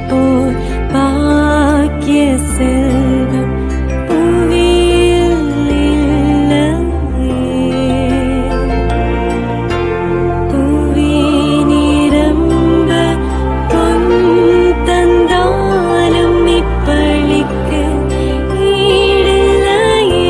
போல் பாக்கிய செல்வம் புவியில் இல்லையே. புவி நிரம்ப பொன் தந்தாலும் இப்பளிக்கு ஈடில்லையே.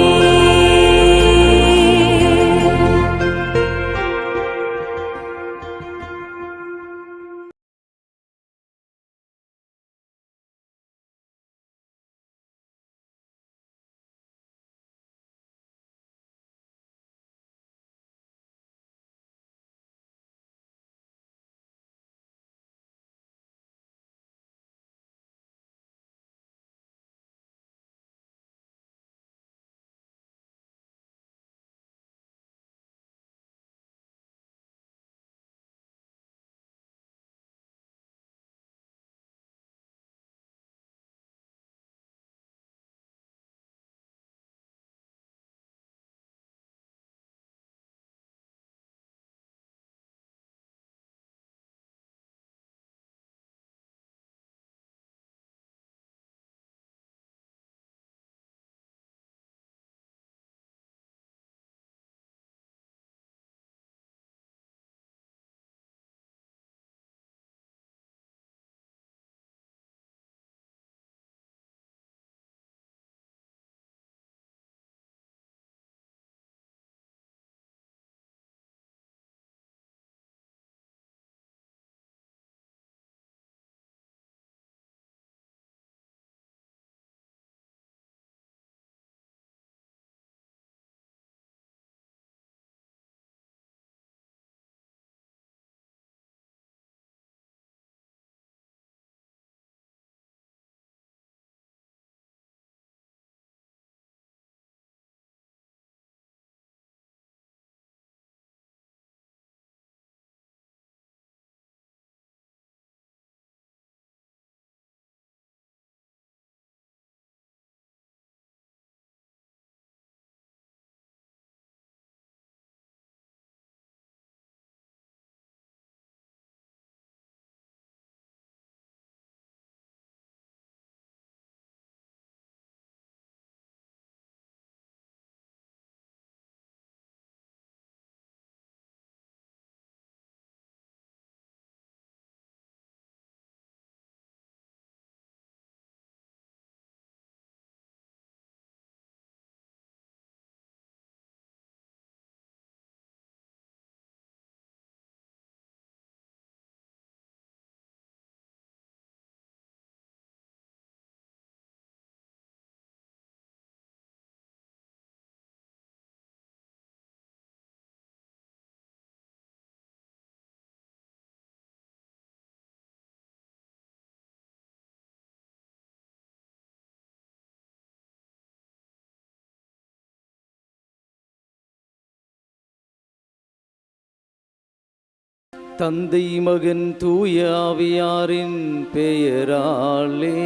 தந்தை மகன் தூய ஆவியாரின் பெயராலே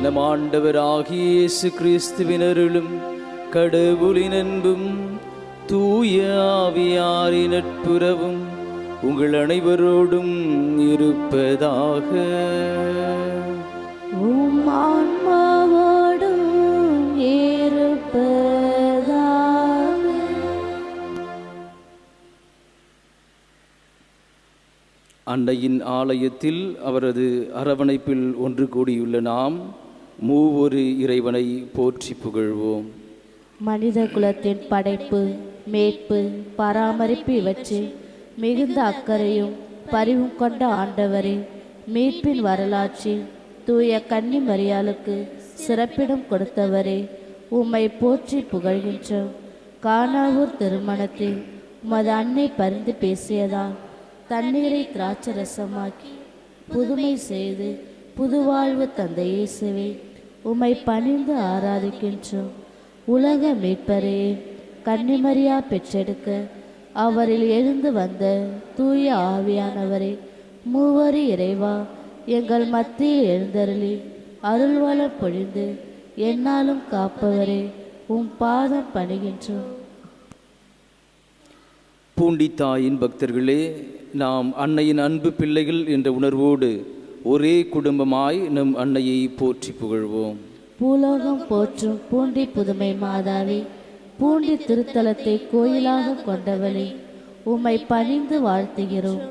நம் ஆண்டவராகிய இயேசு கிறிஸ்துவின் அருளும் கடவுளின் அன்பும் தூய ஆவியாரின் நட்புறவும் உங்கள் அனைவரோடும் இருப்பதாக. அன்னையின் ஆலயத்தில் அவரது அரவணைப்பில் ஒன்று கூடியுள்ள நாம் மூவொரு இறைவனை போற்றி புகழ்வோம். மனித குலத்தின் படைப்பு, மேய்ப்பு, பராமரிப்பு இவற்றில் மிகுந்த அக்கறையும் பரிவும் கொண்ட ஆண்டவரே, மீட்பின் வரலாற்றில் தூய கன்னி மரியாளுக்கு சிறப்பிடம் கொடுத்தவரே, உம்மை போற்றி புகழ்கின்றோம். கானாவூர் திருமணத்தில் உமது அன்னை பரிந்து பேசியதால் தண்ணீரை திராட்சரசமாக்கி புதுமை செய்து புதுவாழ்வு தந்த இயேசுவே, உம்மை பணிந்து ஆராதிக்கின்றோம். உலக மீட்பரே, கன்னிமரியா பெற்றெடுக்க அவரில் எழுந்து வந்த தூய ஆவியானவரே, மூவரு இறைவா, எங்கள் மத்தியில் எழுந்தருளி அருள்வளம் பொழிந்து என்னாலும் காப்பவரே, உம் பாதம் பணிகின்றோம். பூண்டி தாயின் பக்தர்களே, நாம் அன்னையின் அன்பு பிள்ளைகள் என்ற உணர்வோடு ஒரே குடும்பமாய் நம் அன்னையை போற்றி புகழ்வோம். பூலோகம் போற்றும் பூண்டி புதுமை மாதாவே, பூண்டி திருத்தலத்தை கோயிலாக கொண்டவளே, உம்மை பணிந்து வாழ்த்துகிறோம்.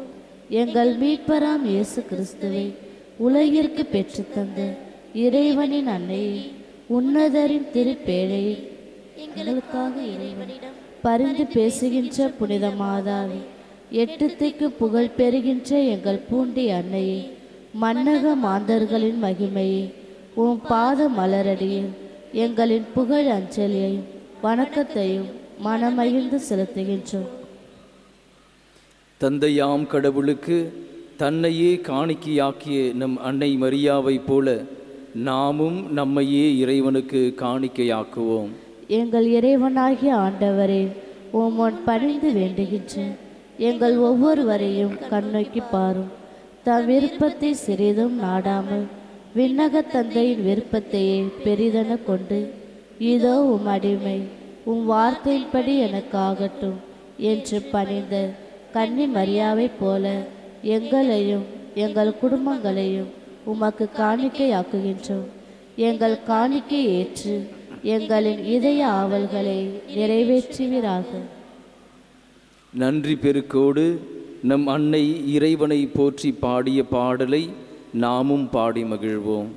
எங்கள் மீட்பராம் இயேசு கிறிஸ்துவை உலகிற்கு பெற்றுத்தந்த இறைவனின் அன்னையை, உன்னதரின் திருப்பேழையை, எங்களுக்காக இறைவனிடம் பரிந்து பேசுகின்ற புனித மாதாவே, எட்டுத்திக்கு புகழ் பெறுகின்ற எங்கள் பூண்டி அன்னையை, மன்னக மாந்தர்களின் மகிமையை, உம் பாத மலரடியில் எங்களின் புகழ் அஞ்சலியையும் வணக்கத்தையும் மனமகிழ்ந்து செலுத்துகின்றோம். தந்தையாம் கடவுளுக்கு தன்னையே காணிக்கையாக்கிய நம் அன்னை மரியாவைப் போல நாமும் நம்மையே இறைவனுக்கு காணிக்கையாக்குவோம். எங்கள் இறைவனாகிய ஆண்டவரே, உம்முன் பணிந்து வேண்டுகின்றேன். எங்கள் ஒவ்வொருவரையும் கண்ணோக்கி பாரும். தம் விருப்பத்தை சிறிதும் நாடாமல் விண்ணக தந்தையின் விருப்பத்தையே பெரிதென கொண்டு, இதோ உம் அடிமை, உம் வார்த்தையின்படி எனக்கு ஆகட்டும் என்று பணிந்த கன்னி மரியாவைப் போல எங்களையும் எங்கள் குடும்பங்களையும் உமக்கு காணிக்கையாக்குகின்றோம். எங்கள் காணிக்கை ஏற்று எங்களின் இதய ஆவல்களை நிறைவேற்றுவீராக. நன்றி பெருக்கோடு நம் அன்னை இறைவனை போற்றி பாடிய பாடலை நாமும் பாடி மகிழ்வோம்.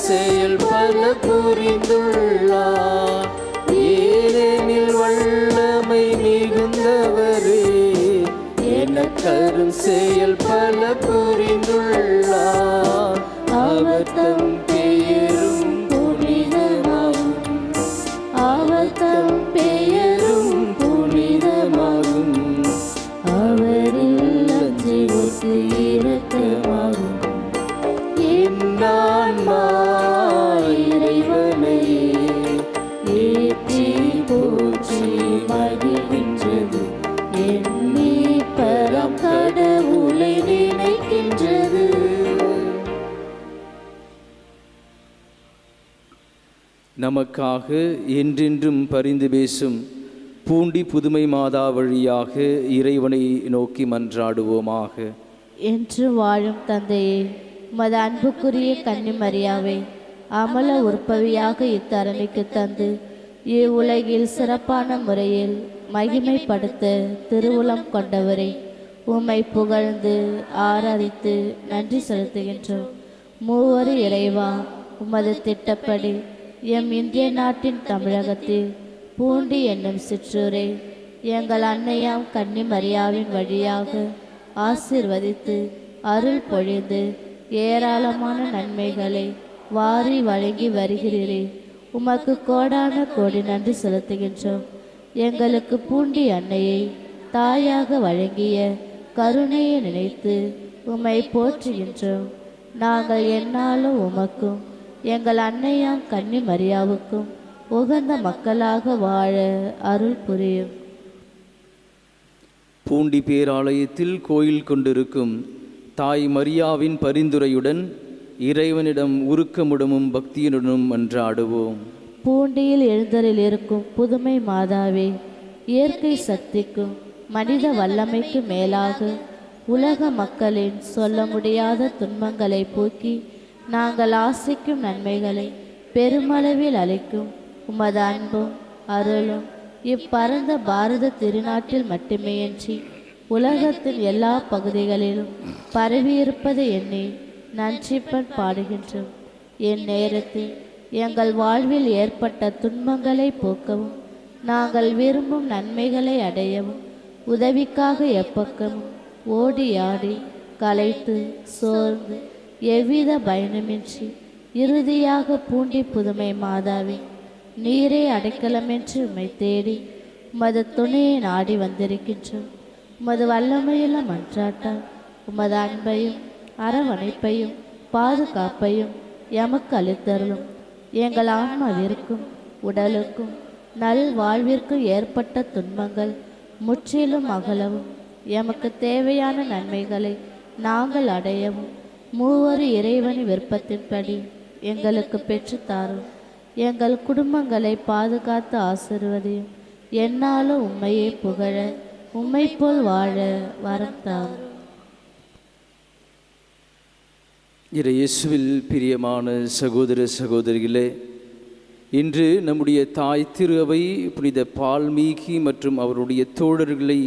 செயல் பல புரிந்துள்ளார். ஏனெனில் வல்லமை மிகுந்தவரே, எனக்கரும் செயல் பல புரிந்துள்ளார். அவர் தம் பெயரும் புனிதமாகும், அவர் தம் பெயரும் புனிதமாகும். அவரில் அஞ்சுவோர்க்கு இரக்கமாகும். இறைவனை ஏற்றி போற்றி மகிழ்கின்றது, எண்ணி பரம் கடவுளை நினைக்கின்றது. நமக்காக என்றென்றும் பரிந்து பேசும் பூண்டி புதுமை மாதா வழியாக இறைவனை நோக்கி மன்றாடுவோமாக. என்று வாழும் தந்தையே, உமது அன்புக்குரிய கன்னி மரியாவை அமல உற்பவியாக இத்தரணிக்கு தந்து இவ்வுலகில் சிறப்பான முறையில் மகிமைப்படுத்த திருவுளம் கொண்டவரே, உம்மை புகழ்ந்து ஆராதித்து நன்றி செலுத்துகின்றோம். மூவரு இறைவா, உமது திட்டப்படி எம் இந்திய நாட்டின் தமிழகத்தில் பூண்டி என்னும் சிற்றூரை எங்கள் அன்னையாம் கன்னி மரியாவின் வழியாக ஆசீர்வதித்து அருள் பொழிந்து ஏராளமான நன்மைகளை வாரி வழங்கி வருகிறீரே. உமக்கு கோடான கோடி நன்றி செலுத்துகின்றோம். எங்களுக்கு பூண்டி அன்னையை தாயாக வழங்கிய கருணையை நினைத்து உம்மை போற்றுகின்றோம். நாங்கள் எந்நாளும் உமக்கும் எங்கள் அன்னையாம் கன்னி மரியாவுக்கும் உகந்த மக்களாக வாழ அருள் புரியும். பூண்டி பேராலயத்தில் கோயில் கொண்டிருக்கும் தாய் மரியாவின் பரிந்துரையுடன் இறைவனிடம் உருக்கமுடமும் பக்தியுடனும் மன்றாடுவோம். பூண்டியில் எழுந்தரில் இருக்கும் புதுமை மாதாவே, இயற்கை சக்திக்கும் மனித வல்லமைக்கு மேலாக உலக மக்களின் சொல்ல முடியாத துன்பங்களை போக்கி நாங்கள் ஆசைக்கும் நன்மைகளை பெருமளவில் அளிக்கும் உமது அன்பும் அருளும் இப்பரந்த பாரத திருநாட்டில் மட்டுமேயன்றி உலகத்தின் எல்லா பகுதிகளிலும் பரவியிருப்பதை எண்ணி நன்றிப்பன் பாடுகின்றோம். இந்நேரத்தில் எங்கள் வாழ்வில் ஏற்பட்ட துன்பங்களை போக்கவும் நாங்கள் விரும்பும் நன்மைகளை அடையவும் உதவிக்காக எப்பக்கமும் ஓடி ஆடி களைத்து சோர்ந்து எவ்வித பயனுமின்றி இறுதியாக பூண்டி புதுமை மாதாவே, நீரே அடைக்கலமென்று உம்மை தேடி உமது துணையை நாடி வந்திருக்கின்றோம். உமது வல்லமையுள்ள மன்றாட்டால் உமது அன்பையும் அரவணைப்பையும் பாதுகாப்பையும் எமக்கு அளித்தருளும். எங்கள் ஆன்மாவிற்கும் உடலுக்கும் நல் வாழ்விற்கும் ஏற்பட்ட துன்பங்கள் முற்றிலும் அகலவும் எமக்கு தேவையான நன்மைகளை நாங்கள் அடையவும் மூவரு இறைவனின் விருப்பத்தின்படி எங்களுக்கு பெற்றுத்தாரும். எங்கள் குடும்பங்களை பாதுகாத்து ஆசீர்வதியும். எந்நாளும் உம்மையே புகழ உம்மை போல் வாழ வரம் தாரும். இயேசுவில் பிரியமான சகோதர சகோதரிகளே, இன்று நம்முடைய தாய் திரு அவை புனித பால்மீகி மற்றும் அவருடைய தோழர்களை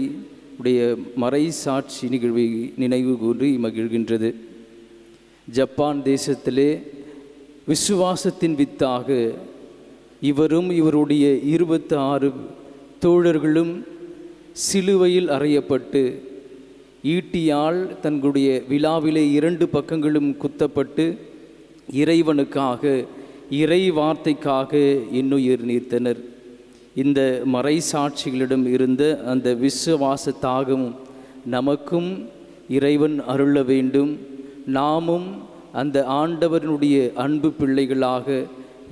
உடைய மறை சாட்சி நிகழ்வை நினைவு கூறி மகிழ்கின்றது. ஜப்பான் தேசத்திலே விசுவாசத்தின் வித்தாக இவரும் இவருடைய 26 தோழர்களும் சிலுவையில் அறையப்பட்டு ஈட்டியால் தங்களுடைய விழாவிலே 2 பக்கங்களும் குத்தப்பட்டு இறைவனுக்காக இறை வார்த்தைக்காக இன்னுயிர் நீர்த்தனர். இந்த மறை சாட்சிகளிடம் இருந்த அந்த விசுவாச தாகமும் நமக்கும் இறைவன் அருள வேண்டும். நாமும் அந்த ஆண்டவனுடைய அன்பு பிள்ளைகளாக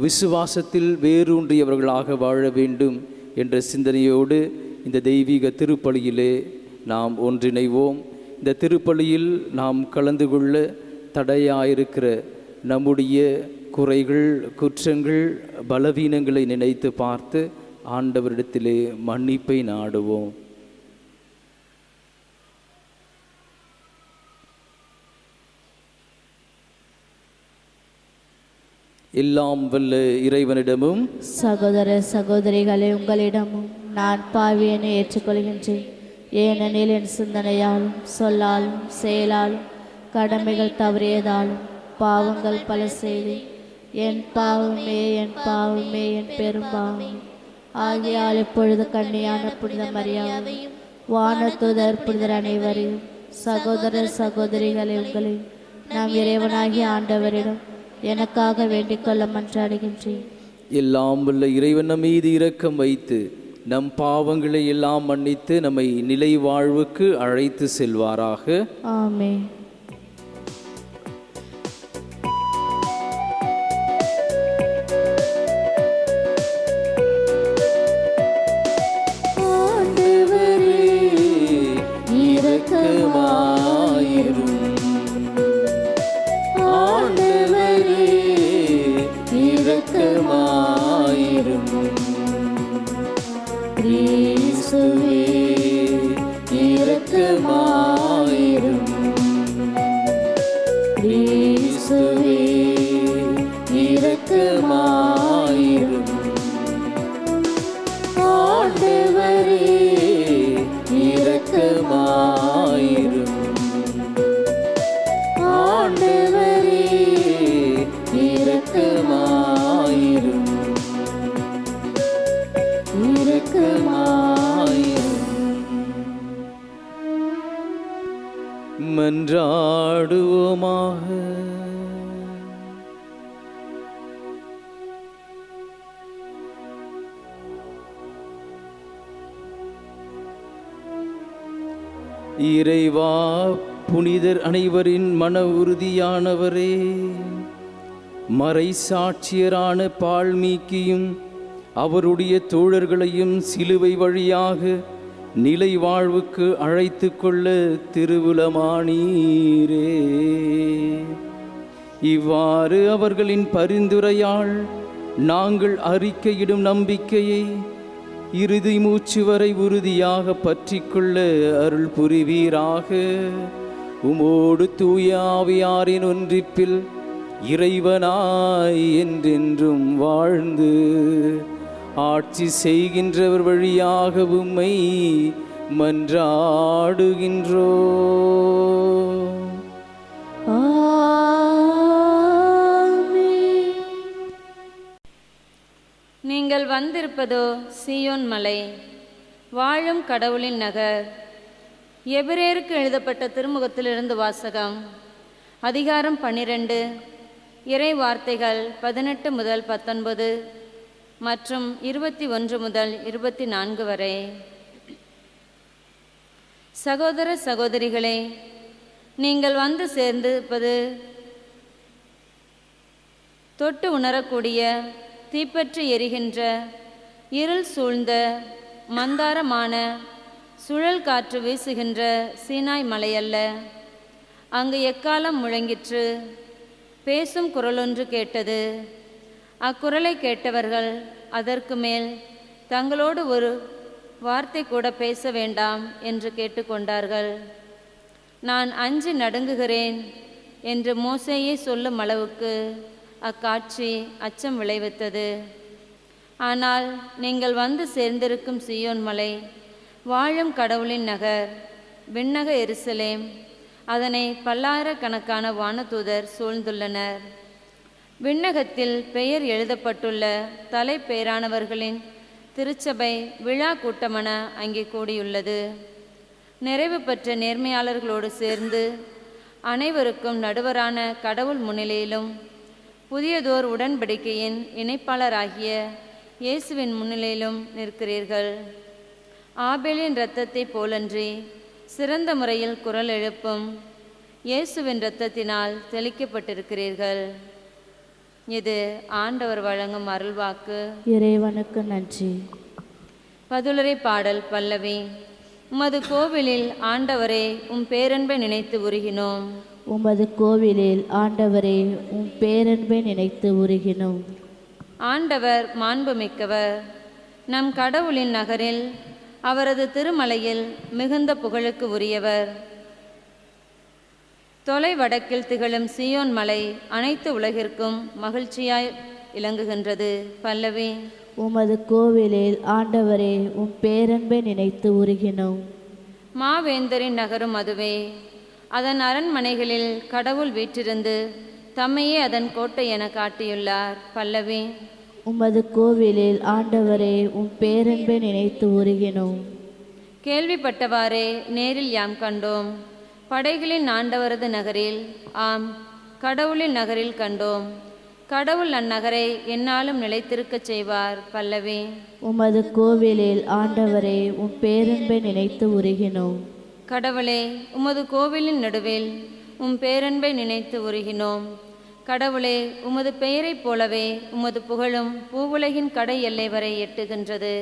விசுவாசத்தில் வேரூன்றியவர்களாக வாழ வேண்டும் என்ற சிந்தனையோடு இந்த தெய்வீக திருப்பலியிலே நாம் ஒன்றிணைவோம். இந்த திருப்பலியில் நாம் கலந்து கொள்ள தடையாயிருக்கிற நம்முடைய குறைகள், குற்றங்கள், பலவீனங்களை நினைத்து பார்த்து ஆண்டவரிடத்திலே மன்னிப்பை நாடுவோம். எல்லாம் வல்ல இறைவனிடமும் சகோதர சகோதரிகளே, உங்களிடமும் நான் பாவியனை ஏற்றுக்கொள்கின்றேன். ஏனெனில் என் சிந்தனையாலும் சொல்லாலும் செயலாலும் கடமைகள் தவறியதாலும் பாவங்கள் பல செய்தேன். என் பாவமே என் பாவமே என் பெரும்பாவமே. ஆகையால் இப்பொழுது கன்னியான புனித மரியாதையும் வானதூதர் புனிதர் அனைவரையும் சகோதர சகோதரிகளை உங்களையும் நாம் இறைவனாகிய ஆண்டவரிடம் எனக்காக வேண்டிக் கொள்ள மன்றாடுகின்றேன். எல்லாம் வல்ல இறைவன் நம் மீது இரக்கம் வைத்து நம் பாவங்களை எல்லாம் மன்னித்து நம்மை நிலை வாழ்வுக்கு அழைத்து செல்வாராக. ஆமென். இறைவா, புனிதர் அனைவரின் மன உறுதியானவரே, மறை சாட்சியரான பால்மீக்கியும் அவருடைய தோழர்களையும் சிலுவை வழியாக நிலை வாழ்வுக்கு அழைத்து கொள்ள திருவுளமானீரே. இவ்வாறு அவர்களின் பரிந்துரையால் நாங்கள் அறிக்கையிடும் நம்பிக்கையை இறுதி மூச்சு வரை உறுதியாக பற்றிக்கொள்ள அருள் புரிவீராக. உமோடு தூய ஆவியாரின் ஒன்றிப்பில் இறைவனாய் என்றென்றும் வாழ்ந்து ஆட்சி செய்கின்றவர் வழியாக உம்மை மன்றாடுகின்றோ. நீங்கள் வந்திருப்பதோ சீயோன் மலை, வாழும் கடவுளின் நகர். எபிரேயருக்கு எழுதப்பட்ட திருமுகத்திலிருந்து வாசகம். அதிகாரம் 12, இறை வார்த்தைகள் 18 முதல் 19 மற்றும் 21 முதல் 24 வரை. சகோதர சகோதரிகளே, நீங்கள் வந்து சேர்ந்திருப்பது தொட்டு உணரக்கூடிய தீப்பற்றி எரிகின்ற இருள் சூழ்ந்த மந்தாரமான சுழல் காற்று வீசுகின்ற சீனாய் மலையல்ல. அங்கு எக்காலம் முழங்கிற்று. பேசும் குரலொன்று கேட்டது. அக்குரலை கேட்டவர்கள் அதற்கு மேல் தங்களோடு ஒரு வார்த்தை கூட பேச வேண்டாம் என்று கேட்டுக்கொண்டார்கள். நான் அஞ்சி நடுங்குகிறேன் என்று மோசேயே சொல்லும் அளவுக்கு அக்காட்சி அச்சம் விளைவித்தது. ஆனால் நீங்கள் வந்து சேர்ந்திருக்கும் சீயோன் மலை, வாழும் கடவுளின் நகர், விண்ணக எருசலேம், அதனை பல்லாயிரக்கணக்கான வானதூதர் சூழ்ந்துள்ளனர். விண்ணகத்தில் பெயர் எழுதப்பட்டுள்ள தலைப்பேரானவர்களின் திருச்சபை விழா கூட்டமென அங்கே கூடியுள்ளது. நிறைவு பெற்ற நேர்மையாளர்களோடு சேர்ந்து அனைவருக்கும் நடுவரான கடவுள் முன்னிலையிலும் புதியதோர் உடன்படிக்கையின் இணைப்பாளராகிய இயேசுவின் முன்னிலையிலும் நிற்கிறீர்கள். ஆபேலின் இரத்தத்தை போலன்றி சிறந்த முறையில் குரல் எழுப்பும் இயேசுவின் இரத்தத்தினால் தெளிக்கப்பட்டிருக்கிறீர்கள். இது ஆண்டவர் வழங்கும் அருள்வாக்கு. இறைவனுக்கு நன்றி. பதிலுரை பாடல் பல்லவி. உமது கோவிலில் ஆண்டவரே உம் பேரன்பை நினைத்து உருகினோம். உமது கோவிலில் ஆண்டவரே உம் பேரன்பை நினைத்து உருகினோம். ஆண்டவர் மாண்புமிக்கவர். நம் கடவுளின் நகரில் அவரது திருமலையில் மிகுந்த புகழுக்கு உரியவர். தொலை வடக்கில் திகழும் சீயோன் மலை அனைத்து உலகிற்கும் மகிழ்ச்சியாய் இலங்குகின்றது. பல்லவி. உமது கோவிலில் ஆண்டவரே உம் பேரன்பை நினைத்து உருகினோம். மாவேந்தரின் நகரும் அதுவே. அதன் அரண்மனைகளில் கடவுள் வீற்றிருந்து தம்மையே அதன் கோட்டை என காட்டியுள்ளார். பல்லவி. உமது கோவிலில் ஆண்டவரே உம் பேரன்பை நினைத்து உருகினோம். கேள்விப்பட்டவாறே நேரில் யாம் கண்டோம். படைகளின் ஆண்டவரது நகரில், ஆம் கடவுளின் நகரில் கண்டோம். கடவுள் அந்நகரை எந்நாளும் நிலைத்திருக்கச் செய்வார். பல்லவி. உமது கோவிலில் ஆண்டவரே உம் பேரன்பை நினைத்து உருகினோம். கடவுளே, உமது கோவிலின் நடுவில் உம் பேரன்பை நினைத்து உருகினோம். கடவுளே, உமது பெயரைப் போலவே உமது புகழும் பூவுலகின் கடை எல்லை வரை எட்டுகின்றது.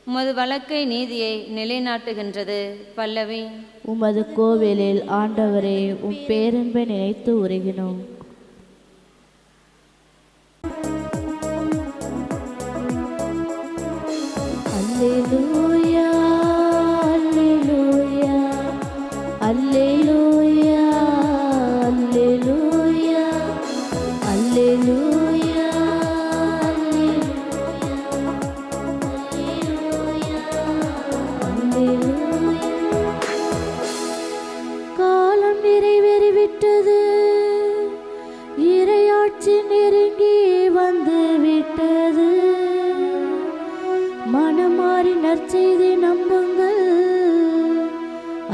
உமது வழக்கை நீதியை நிலைநாட்டுகின்றது. பல்லவி. உமது கோவிலில் ஆண்டவரே உம் பேரன்பை நினைத்து உருகினோம். அல்லேலூயா, அல்லேலூயா, அல்லேலூயா, அல்லேலூயா, அல்லேலூயா, அல்லேலூயா. காலம் நிறைவேறிவிட்டது, இறையாட்சி நெருங்கி வந்து விட்டது. மனமாறி நற்செய்தி நம்புங்கள்.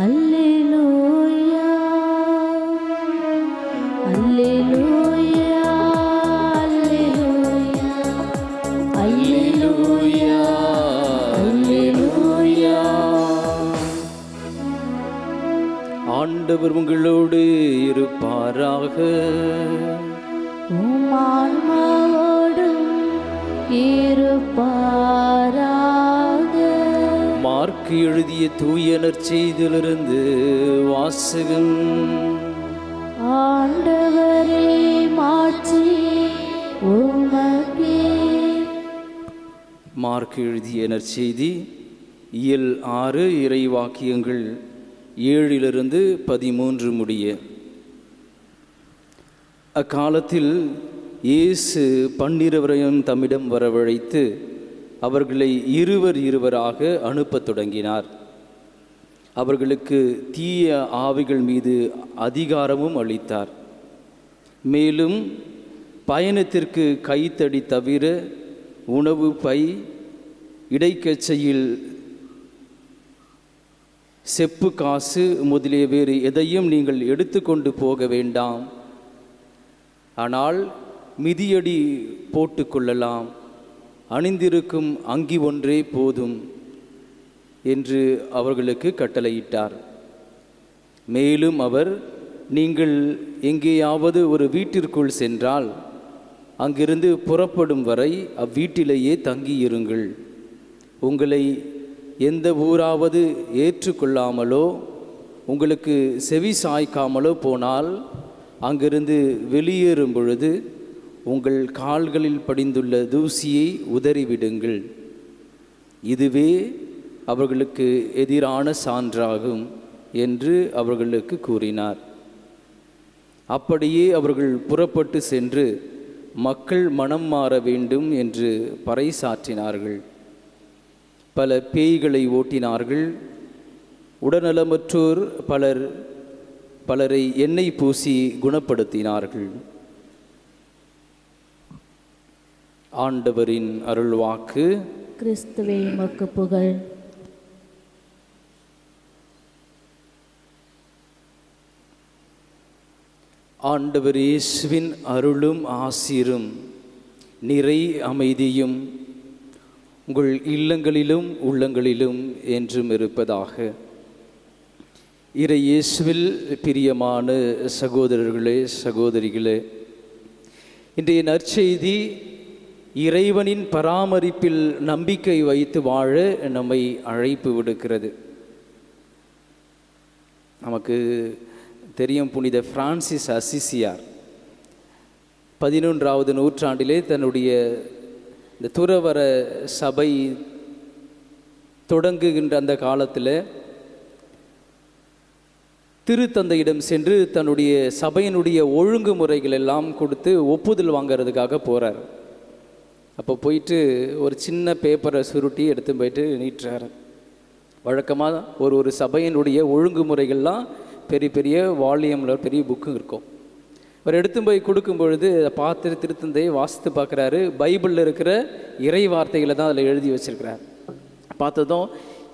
அல்லேலூயா, அல்லேலூயா, அல்லேலூயா, அல்லேலூயா, அல்லேலூயா. இருப்பாராக. மார்க்கு எழுதிய தூய நற்செய்தியிலிருந்து வாசகம். ஆண்டவரே மாட்சி உமக்கே. மார்க்கு எழுதிய நற்செய்தி இயல் 6 இறைவாக்கியங்கள் 7-13 முடிய. அக்காலத்தில் இயேசு 12 தம்மிடம் வரவழைத்து அவர்களை இருவராக அனுப்பத் தொடங்கினார். அவர்களுக்கு தீய ஆவிகள் மீது அதிகாரமும் அளித்தார். மேலும் பயணத்திற்கு கைத்தடி தவிர உணவு பை, இடைக்கச்சையில் செப்பு காசு முதலிய வேறு எதையும் நீங்கள் எடுத்துக்கொண்டு போக வேண்டாம். ஆனால் மிதியடி போட்டுக்கொள்ளலாம், அணிந்திருக்கும் அங்கி ஒன்றே போதும் என்று அவர்களுக்கு கட்டளையிட்டார். மேலும் அவர், நீங்கள் எங்கேயாவது ஒரு வீட்டிற்குள் சென்றால் அங்கிருந்து புறப்படும் வரை அவ்வீட்டிலேயே தங்கியிருங்கள். உங்களை எந்த ஊராவது ஏற்றுக்கொள்ளாமலோ உங்களுக்கு செவி சாய்க்காமலோ போனால் அங்கிருந்து வெளியேறும் பொழுது உங்கள் கால்களில் படிந்துள்ள தூசியை உதறிவிடுங்கள். இதுவே அவர்களுக்கு எதிரான சான்றாகும் என்று அவர்களுக்கு கூறினார். அப்படியே அவர்கள் புறப்பட்டு சென்று மக்கள் மனம் மாற வேண்டும் என்று பறைசாற்றினார்கள். பல பேய்களை ஓட்டினார்கள். உடல்நலமற்றோர் பலரை எண்ணெய் பூசி குணப்படுத்தினார்கள். ஆண்டவரின் அருள்வாக்கு. கிறிஸ்துவே உமக்கு புகழ். ஆண்டவர் இயேசுவின் அருளும் ஆசீரும் நிறை அமைதியும் உங்கள் இல்லங்களிலும் உள்ளங்களிலும் என்றும் இருப்பதாக. இறை இயேசுவில் பிரியமான சகோதரர்களே, சகோதரிகளே, இன்றைய நற்செய்தி இறைவனின் பராமரிப்பில் நம்பிக்கை வைத்து வாழ நம்மை அழைப்பு விடுக்கிறது. நமக்கு தெரியும், புனித பிரான்சிஸ் அசிசியார் 11ஆவது நூற்றாண்டிலே தன்னுடைய இந்த துறவர சபை தொடங்குகின்ற அந்த காலத்தில் திருத்தந்தையிடம் சென்று தன்னுடைய சபையினுடைய ஒழுங்குமுறைகள் எல்லாம் கொடுத்து ஒப்புதல் வாங்கிறதுக்காக போகிறார். அப்போ போயிட்டு ஒரு சின்ன பேப்பரை சுருட்டி எடுத்து போயிட்டு நீட்டுறாரு. வழக்கமாக ஒரு சபையினுடைய ஒழுங்குமுறைகள்லாம் பெரிய பெரிய வால்யூமில் பெரிய புக்கு இருக்கும். அவர் எடுத்து போய் கொடுக்கும் பொழுது அதை பார்த்து திருத்தந்தையை வாசித்து பார்க்குறாரு. பைபிளில் இருக்கிற இறை வார்த்தைகளை தான் அதில் எழுதி வச்சிருக்கிறார். பார்த்ததும்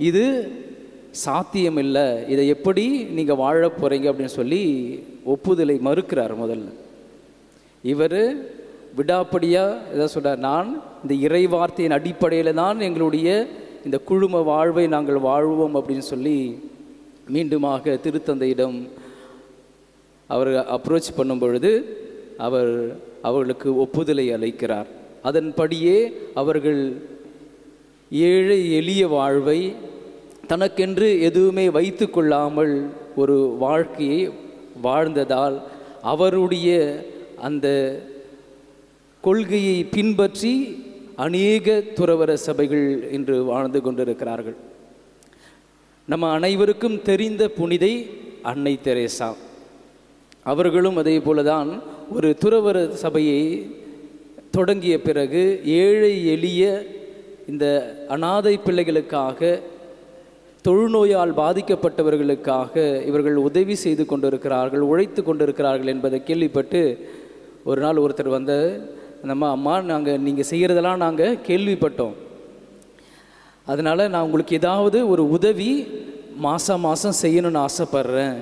இது சாத்தியம் இல்லை, இதை எப்படி நீங்கள் வாழ போகிறீங்க அப்படின்னு சொல்லி ஒப்புதலை மறுக்கிறார். முதல்ல இவர் விடாப்படியாக இதை சொல்கிறார், நான் இந்த இறை வார்த்தையின் அடிப்படையில் தான் எங்களுடைய இந்த குழும வாழ்வை நாங்கள் வாழ்வோம் அப்படின்னு சொல்லி மீண்டுமாக திருத்தந்தையிடம் அவர் அப்ரோச் பண்ணும் பொழுது அவர்களுக்கு ஒப்புதலை அளிக்கிறார். அதன்படியே அவர்கள் ஏழை எளிய வாழ்வை தனக்கென்று எதுவுமே வைத்து கொள்ளாமல் ஒரு வாழ்க்கையை வாழ்ந்ததால் அவருடைய அந்த கொள்கையை பின்பற்றி அநேக துறவற சபைகள் இன்று வாழ்ந்து கொண்டிருக்கிறார்கள். நம்ம அனைவருக்கும் தெரிந்த புனிதை அன்னை தெரேசா அவர்களும் அதே போலதான் ஒரு துறவற சபையை தொடங்கிய பிறகு ஏழை எளிய இந்த அனாதை பிள்ளைகளுக்காக, தொழுநோயால் பாதிக்கப்பட்டவர்களுக்காக இவர்கள் உதவி செய்து கொண்டிருக்கிறார்கள், உழைத்து கொண்டிருக்கிறார்கள் என்பதை கேள்விப்பட்டு ஒரு நாள் ஒருத்தர் வந்து, அம்மா நீங்கள் செய்கிறதெல்லாம் நாங்கள் கேள்விப்பட்டோம், அதனால் நான் உங்களுக்கு ஏதாவது ஒரு உதவி மாதம் செய்யணும்னு ஆசைப்பட்றேன்,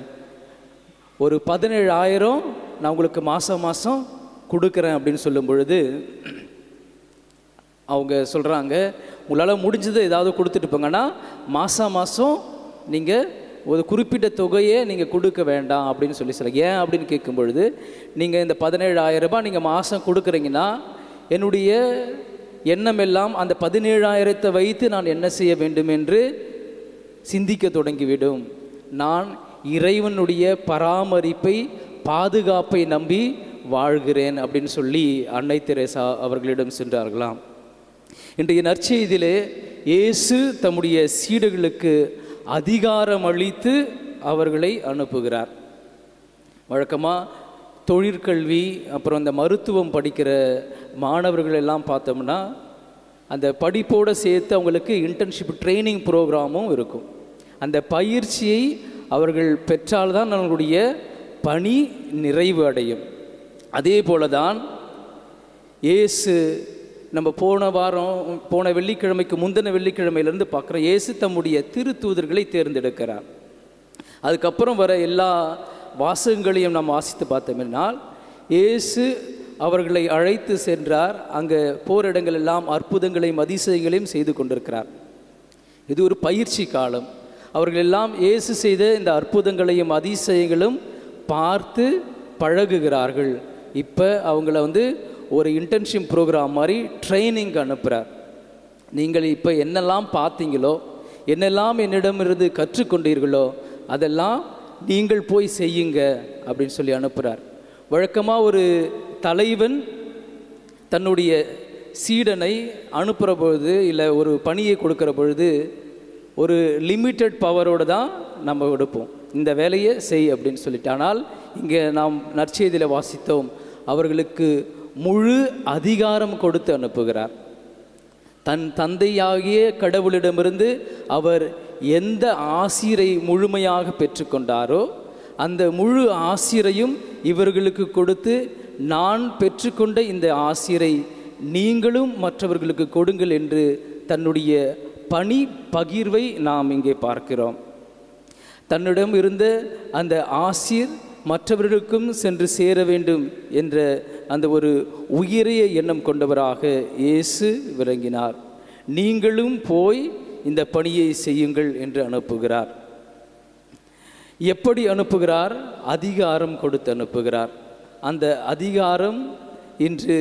ஒரு 17,000 நான் உங்களுக்கு மாதம் கொடுக்குறேன் அப்படின்னு சொல்லும் பொழுது அவங்க சொல்கிறாங்க, உங்களால் முடிஞ்சதை ஏதாவது கொடுத்துட்டு போங்கன்னா மாதம் நீங்கள் ஒரு குறிப்பிட்ட தொகையை நீங்கள் கொடுக்க வேண்டாம் அப்படின்னு சொல்லுங்கள். ஏன் அப்படின்னு கேட்கும் பொழுது, நீங்கள் இந்த 17,000 ரூபாய் நீங்கள் மாதம் கொடுக்குறீங்கன்னா என்னுடைய எண்ணமெல்லாம் அந்த 17,000 வைத்து நான் என்ன செய்ய வேண்டும் என்று சிந்திக்க தொடங்கிவிடும். நான் இறைவனுடைய பராமரிப்பை, பாதுகாப்பை நம்பி வாழ்கிறேன் அப்படின்னு சொல்லி அன்னை தெரேசா அவர்களிடம் சென்றார்களாம். இன்றைய நற்செய்தியிலே இயேசு தம்முடைய சீடர்களுக்கு அதிகாரம் அளித்து அவர்களை அனுப்புகிறார். வழக்கமாக தொழிற்கல்வி, அப்புறம் இந்த மருத்துவம் படிக்கிற மாணவர்கள் எல்லாம் பார்த்தோம்னா அந்த படிப்போடு சேர்த்து அவங்களுக்கு இன்டர்ன்ஷிப் ட்ரைனிங் ப்ரோக்ராமும் இருக்கும். அந்த பயிற்சியை அவர்கள் பெற்றால்தான் அவங்களுடைய பணி நிறைவு அடையும். அதே போல தான் இயேசு நம்ம போன வெள்ளிக்கிழமைக்கு முந்தின வெள்ளிக்கிழமையிலேருந்து பார்க்குறோம். இயேசு தம்முடைய திருத்தூதர்களை தேர்ந்தெடுக்கிறார். அதுக்கப்புறம் வர எல்லா வாசகங்களையும் நாம் வாசித்து பார்த்தோம்னால் இயேசு அவர்களை அழைத்து சென்றார். அங்கே போர் இடங்கள் எல்லாம் அற்புதங்களையும் அதிசயங்களையும் செய்து கொண்டிருக்கிறார். இது ஒரு பயிற்சி காலம். அவர்கள் எல்லாம் இயேசு செய்த இந்த அற்புதங்களையும் அதிசயங்களும் பார்த்து பழகுகிறார்கள். இப்போ அவங்கள ஒரு இன்டர்ன்ஷிப் ப்ரோக்ராம் மாதிரி ட்ரைனிங் அனுப்புகிறார். நீங்கள் இப்போ என்னெல்லாம் பார்த்தீங்களோ, என்னெல்லாம் என்னிடமிருந்து கற்றுக்கொண்டீர்களோ அதெல்லாம் நீங்கள் போய் செய்யுங்க அப்படின்னு சொல்லி அனுப்புகிறார். வழக்கமாக ஒரு தலைவன் தன்னுடைய சீடனை அனுப்புகிற பொழுது, இல்லை ஒரு பணியை கொடுக்குற பொழுது ஒரு லிமிட்டட் பவரோடு தான் நம்ம எடுப்போம், இந்த வேலையை செய் அப்படின்னு சொல்லிட்டு. ஆனால் இங்கே நாம் நற்செய்தியில் வாசித்தோம், அவர்களுக்கு முழு அதிகாரம் கொடுத்து அனுப்புகிறார். தன் தந்தையாகிய கடவுளிடமிருந்து அவர் எந்த ஆசீரை முழுமையாக பெற்றுக்கொண்டாரோ அந்த முழு ஆசீரையும் இவர்களுக்கு கொடுத்து, நான் பெற்றுக்கொண்ட இந்த ஆசீரை நீங்களும் மற்றவர்களுக்கு கொடுங்கள் என்று தன்னுடைய பணி பகிர்வை நாம் இங்கே பார்க்கிறோம். தன்னிடம் இருந்த அந்த ஆசீர் மற்றவர்களுக்கும் சென்று சேர வேண்டும் என்ற அந்த ஒரு உயரிய எண்ணம் கொண்டவராக இயேசு விளங்கினார். நீங்களும் போய் இந்த பணியை செய்யுங்கள் என்று அனுப்புகிறார். எப்படி அனுப்புகிறார்? அதிகாரம் கொடுத்து அனுப்புகிறார். அந்த அதிகாரம் இன்று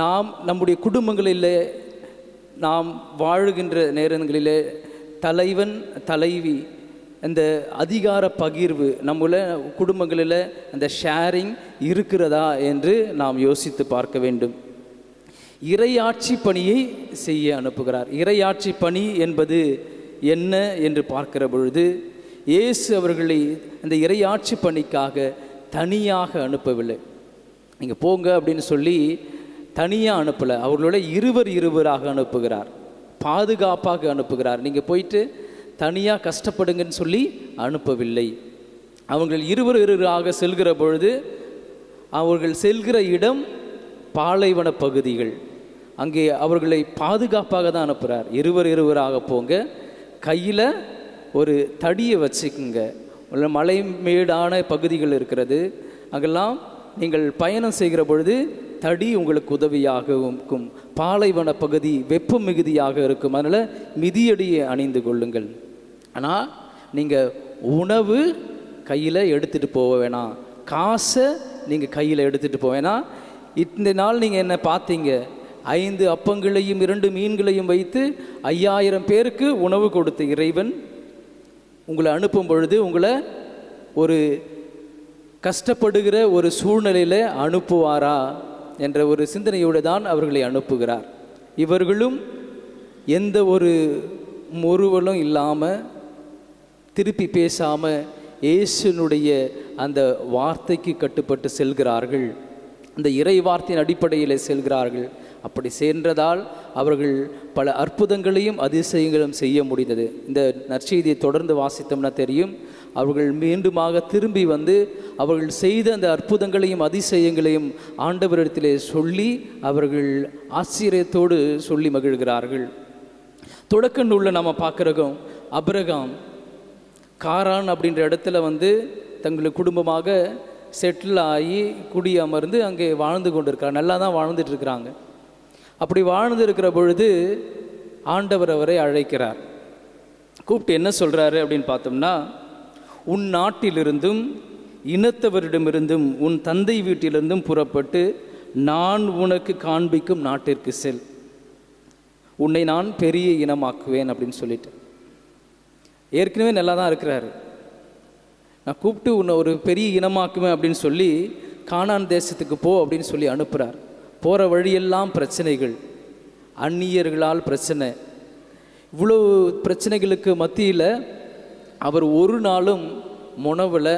நாம் நம்முடைய குடும்பங்களிலே நாம் வாழுகின்ற நேரங்களிலே தலைவன் தலைவி அந்த அதிகார பகிர்வு நம்மள குடும்பங்களில் அந்த ஷேரிங் இருக்கிறதா என்று நாம் யோசித்து பார்க்க வேண்டும். இறையாட்சி பணியை செய்ய அனுப்புகிறார். இறையாட்சி பணி என்பது என்ன என்று பார்க்கிற பொழுது இயேசு அவர்களை அந்த இறையாட்சி பணிக்காக தனியாக அனுப்பவில்லை. நீங்கள் போங்க அப்படின்னு சொல்லி தனியாக அனுப்பலை. அவர்களோட இருவராக அனுப்புகிறார், பாதுகாப்பாக அனுப்புகிறார். நீங்கள் போயிட்டு தனியாக கஷ்டப்படுங்கன்னு சொல்லி அனுப்பவில்லை. அவர்கள் இருவராக செல்கிற பொழுது அவர்கள் செல்கிற இடம் பாலைவன பகுதிகள். அங்கே அவர்களை பாதுகாப்பாக தான் அனுப்புகிறார். இருவராக போங்க, கையில் ஒரு தடியை வச்சுக்குங்க. மலை மேடான பகுதிகள் இருக்கிறது, அங்கெல்லாம் நீங்கள் பயணம் செய்கிற பொழுது தடி உங்களுக்கு உதவியாக இருக்கும். பாலைவன பகுதி வெப்பம் மிகுதியாக இருக்கும், அதனால் மிதியடியை அணிந்து கொள்ளுங்கள். ஆனால் நீங்கள் உணவு கையில் எடுத்துகிட்டு போக வேணாம், காசை நீங்கள் கையில் எடுத்துகிட்டு போக வேணாம். இந்த நாள் நீங்கள் என்ன பார்த்தீங்க? 5 அப்பங்களையும் 2 மீன்களையும் வைத்து 5000 பேருக்கு உணவு கொடுத்த இறைவன் உங்களை அனுப்பும் பொழுது உங்களை ஒரு கஷ்டப்படுகிற ஒரு சூழ்நிலையில் அனுப்புவாரா என்ற ஒரு சிந்தனையோடு தான் அவர்களை அனுப்புகிறார். இவர்களும் எந்த ஒரு முறுவலும் இல்லாமல், திருப்பி பேசாமல் இயேசுனுடைய அந்த வார்த்தைக்கு கட்டுப்பட்டு செல்கிறார்கள். அந்த இறை வார்த்தையின் அடிப்படையில் செல்கிறார்கள். அப்படி சென்றதால் அவர்கள் பல அற்புதங்களையும் அதிசயங்களும் செய்ய முடிந்தது. இந்த நற்செய்தியை தொடர்ந்து வாசித்தோம்னா தெரியும், அவர்கள் மீண்டுமாக திரும்பி வந்து அவர்கள் செய்த அந்த அற்புதங்களையும் அதிசயங்களையும் ஆண்டவரிடத்திலே சொல்லி அவர்கள் ஆச்சரியத்தோடு சொல்லி மகிழ்கிறார்கள். தொடக்க நூலில் நம்ம பார்க்குறோம், அபிரகாம் காரான் அப்படின்ற இடத்துல தங்களுக்கு குடும்பமாக செட்டில் ஆகி குடி அமர்ந்து அங்கே வாழ்ந்து கொண்டிருக்கிறார். நல்லா தான் வாழ்ந்துட்டு இருக்கிறாங்க. அப்படி வாழ்ந்து இருக்கிற பொழுது ஆண்டவர் அவரை அழைக்கிறார். கூப்பிட்டு என்ன சொல்கிறாரு அப்படின்னு பார்த்தோம்னா, உன் நாட்டிலிருந்தும் இனத்தவரிடமிருந்தும் உன் தந்தை வீட்டிலிருந்தும் புறப்பட்டு நான் உனக்கு காண்பிக்கும் நாட்டிற்கு செல். உன்னை நான் பெரிய இனமாக்குவேன் அப்படின்னு சொல்லிட்டு. ஏற்கனவே நல்லா தான் இருக்கிறாரு. நான் கூப்பிட்டு உன்னை ஒரு பெரிய இனமாக்குவேன் அப்படின்னு சொல்லி கானான் தேசத்துக்கு போ அப்படின்னு சொல்லி அனுப்புகிறார். போகிற வழியெல்லாம் பிரச்சனைகள், அந்நியர்களால் பிரச்சனை. இவ்வளோ பிரச்சனைகளுக்கு மத்தியில் அவர் ஒரு நாளும் முனவில்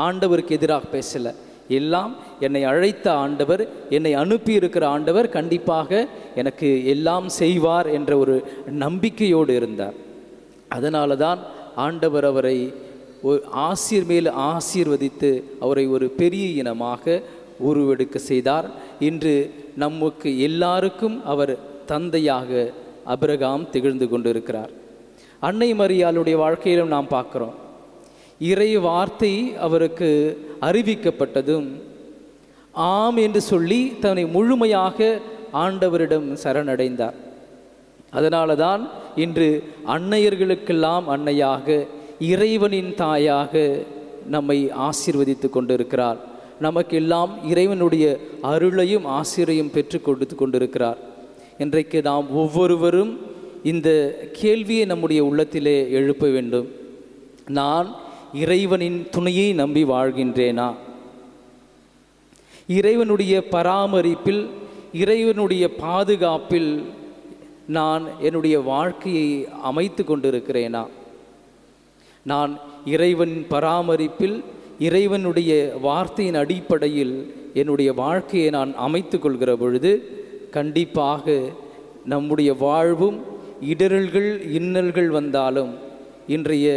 ஆண்டவருக்கு எதிராக பேசலை. எல்லாம் என்னை அழைத்த ஆண்டவர், என்னை அனுப்பி இருக்கிற ஆண்டவர் கண்டிப்பாக எனக்கு எல்லாம் செய்வார் என்ற ஒரு நம்பிக்கையோடு இருந்தார். அதனால தான் ஆண்டவர் அவரை மேல் ஆசீர்வதித்து அவரை ஒரு பெரிய இனமாக உருவெடுக்க செய்தார். இன்று நமக்கு எல்லாருக்கும் அவர் தந்தையாக ஆபிரகாம் திகழ்ந்து கொண்டிருக்கிறார். அன்னை மரியாளுடைய வாழ்க்கையிலும் நாம் பார்க்குறோம். இறை வார்த்தை அவருக்கு அறிவிக்கப்பட்டதும் ஆம் என்று சொல்லி தன்னை முழுமையாக ஆண்டவரிடம் சரணடைந்தார். அதனால தான் இன்று அன்னையர்களுக்கெல்லாம் அன்னையாக, இறைவனின் தாயாக நம்மை ஆசீர்வதித்து கொண்டிருக்கிறார். நமக்கெல்லாம் இறைவனுடைய அருளையும் ஆசிரியையும் பெற்று கொடுத்து கொண்டிருக்கிறார். இன்றைக்கு நாம் ஒவ்வொருவரும் இந்த கேள்வியை நம்முடைய உள்ளத்திலே எழுப்ப வேண்டும். நான் இறைவனின் துணையை நம்பி வாழ்கின்றேனா? இறைவனுடைய பராமரிப்பில், இறைவனுடைய பாதுகாப்பில் நான் என்னுடைய வாழ்க்கையை அமைத்து கொண்டிருக்கிறேனா? நான் இறைவன் பராமரிப்பில், இறைவனுடைய வார்த்தையின் அடிப்படையில் என்னுடைய வாழ்க்கையை நான் அமைத்து கொள்கிற பொழுது கண்டிப்பாக நம்முடைய வாழ்வும் இடரல்கள் இன்னல்கள் வந்தாலும், இன்றைய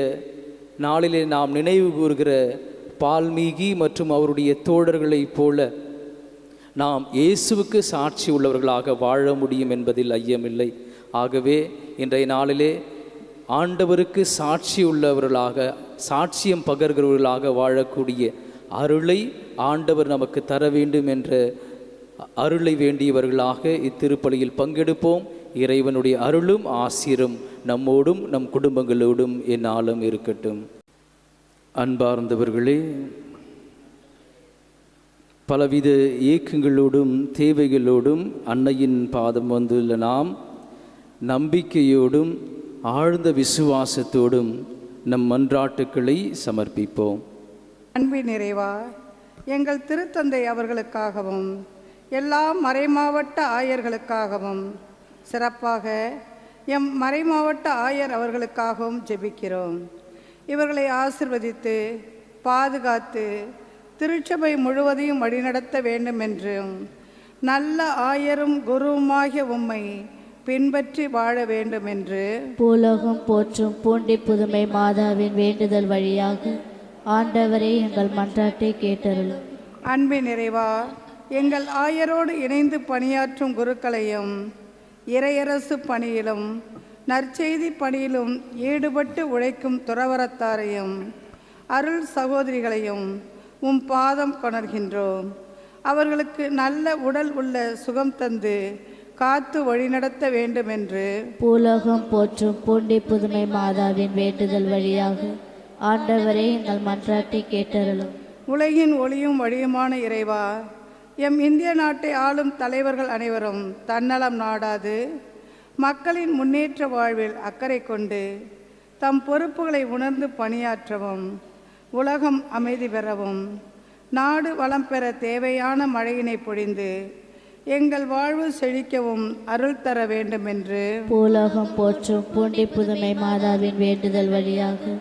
நாளிலே நாம் நினைவு கூறுகிற பால்மீகி மற்றும் அவருடைய தோழர்களைப் போல நாம் இயேசுவுக்கு சாட்சி உள்ளவர்களாக வாழ முடியும் என்பதில் ஐயமில்லை. ஆகவே இன்றைய நாளிலே ஆண்டவருக்கு சாட்சி உள்ளவர்களாக, சாட்சியம் பகர்கிறவர்களாக வாழக்கூடிய அருளை ஆண்டவர் நமக்கு தர வேண்டும் என்ற அருளை வேண்டியவர்களாக இத்திருப்பலியில் பங்கெடுப்போம். இறைவனுடைய அருளும் ஆசீரும் நம்மோடும் நம் குடும்பங்களோடும் எந்நாளும் இருக்கட்டும். அன்பார்ந்தவர்களே, பலவித ஏக்கங்களோடும் தேவைகளோடும் அன்னையின் பாதம் வந்துள்ள நாம் நம்பிக்கையோடும் ஆழ்ந்த விசுவாசத்தோடும் நம் மன்றாட்டுக்களை சமர்ப்பிப்போம். அன்பின் நிறைவா, எங்கள் திருத்தந்தை அவர்களுக்காகவும் எல்லா மறைமாவட்ட ஆயர்களுக்காகவும், சிறப்பாக எம் மறைமாவட்ட ஆயர் அவர்களுக்காகவும் ஜெபிக்கிறோம். இவர்களை ஆசிர்வதித்து பாதுகாத்து திருச்சபை முழுவதையும் வழிநடத்த வேண்டும் என்றும், நல்ல ஆயரும் குருவுமாகிய உம்மை பின்பற்றி வாழ வேண்டும் என்று பூலோகம் போற்றும் பூண்டி புதுமை மாதாவின் வேண்டுதல் வழியாக ஆண்டவரே எங்கள் மன்றாட்டை கேட்டருளும். அன்பின் நிறைவா, எங்கள் ஆயரோடு இணைந்து பணியாற்றும் குருக்களையும், இறையரசு பணியிலும் நற்செய்தி பணியிலும் ஈடுபட்டு உழைக்கும் துறவரத்தாரையும், அருள் சகோதரிகளையும் உம் பாதம் கொணர்கின்றோம். அவர்களுக்கு நல்ல உடல் உள்ள சுகம் தந்து காத்து வழிநடத்த வேண்டும் என்று பூலோகம் போற்றும் பூண்டி புதுமை மாதாவின் வேண்டுதல் வழியாக ஆண்டவரே எங்கள் மன்றாட்டை கேட்டருளும். உலகின் ஒளியும் வழியுமான இறைவா, எம் இந்திய நாட்டை ஆளும் தலைவர்கள் அனைவரும் தன்னலம் நாடாது மக்களின் முன்னேற்ற வாழ்வில் அக்கறை கொண்டு தம் பொறுப்புகளை உணர்ந்து பணியாற்றவும், உலகம் அமைதி பெறவும், நாடு வளம் பெற தேவையான மழையினை பொழிந்து எங்கள் வாழ்வு செழிக்கவும் அருள் தர வேண்டும் என்று பூலோகம் போற்றும் பூண்டி புதுமை மாதாவின் வேண்டுதல் வழியாக